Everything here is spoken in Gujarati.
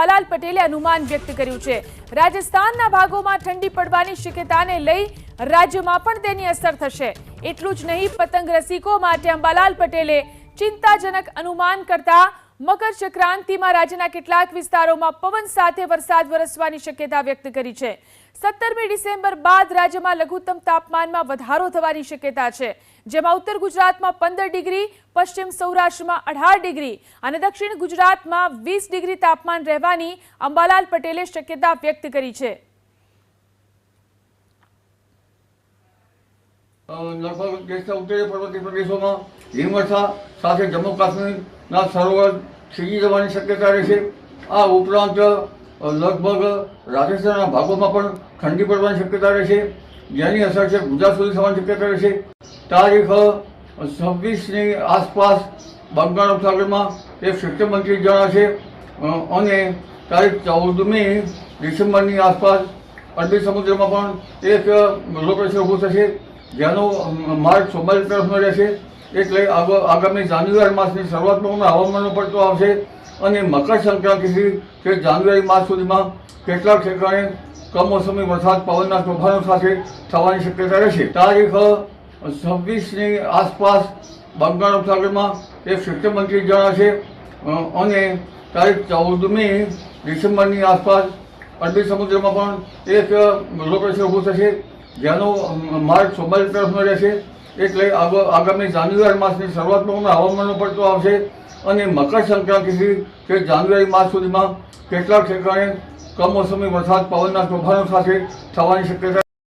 અંબાલાલ પટેલે અનુમાન વ્યક્ત કર્યું છે। રાજસ્થાનના ભાગોમાં ઠંડી પડવાની શક્યતાને લઈ રાજ્યમાં પણ તેની અસર થશે। એટલું જ નહીં, પતંગ રસિકો માટે અંબાલાલ પટેલે ચિંતાજનક અનુમાન કરતા મકર સંક્રાંતિમાં રાજ્યના કેટલાક વિસ્તારોમાં પવન સાથે વરસાદ વરસવાની શક્યતા વ્યક્ત કરી છે। 17મી ડિસેમ્બર બાદ રાજ્યમાં લઘુત્તમ તાપમાનમાં વધારો થવાની શક્યતા છે, જેમાં ઉત્તર ગુજરાતમાં 15 ડિગ્રી, પશ્ચિમ સૌરાષ્ટ્રમાં 18 ડિગ્રી અને દક્ષિણ ગુજરાતમાં 20 ડિગ્રી તાપમાન રહેવાની અંબાલાલ પટેલે શક્યતા વ્યક્ત કરી છે। लगभग देशના ઉત્તરીય પર્વતીય પ્રદેશોમાં હિમવર્ષા સાથે જમ્મુ કાશ્મીરના સરોવર થીજી જવાની શક્યતા રહેશે। આ ઉપરાંત લગભગ રાજસ્થાનના ભાગોમાં પણ ઠંડી પડવાની શક્યતા રહેશે, જેની અસર છે ગુજરાત સુધી થવાની શક્યતા રહેશે। તારીખ 26ની આસપાસ બંગાળ ઉપસાગરમાં એક સિસ્ટમ બનતી જણાશે અને તારીખ 14મી ડિસેમ્બરની આસપાસ અરબી સમુદ્રમાં પણ એક લો પ્રેશર ઊભું થશે, જેનો માર્ગ સોમાલી તરફનો રહેશે। એટલે આગામી જાન્યુઆરી માસની શરૂઆતમાં હવામાનનો પડતો આવશે અને મકર સંક્રાંતિથી તે જાન્યુઆરી માસ સુધીમાં કેટલાક ઠેકાણે કમોસમી વરસાદ પવનના તોફાનો સાથે થવાની શક્યતા રહેશે। તારીખ 26ની આસપાસ બંગાળ ઉપસાગરમાં એક સિસ્ટમ બનતી જણાશે અને તારીખ 14મી ડિસેમ્બરની આસપાસ અરબી સમુદ્રમાં પણ એક લો પ્રેશર ઊભું થશે, જેનો માર્ગ સોમાલી તરફનો રહેશે। એટલે આગામી જાન્યુઆરી માસની શરૂઆતમાં હવામાનનો પડતો આવશે અને મકર સંક્રાંતિથી તે જાન્યુઆરી માસ સુધીમાં કેટલાક ઠેકાણે કમોસમી વરસાદ પવનના તોફાનો સાથે થવાની શક્યતા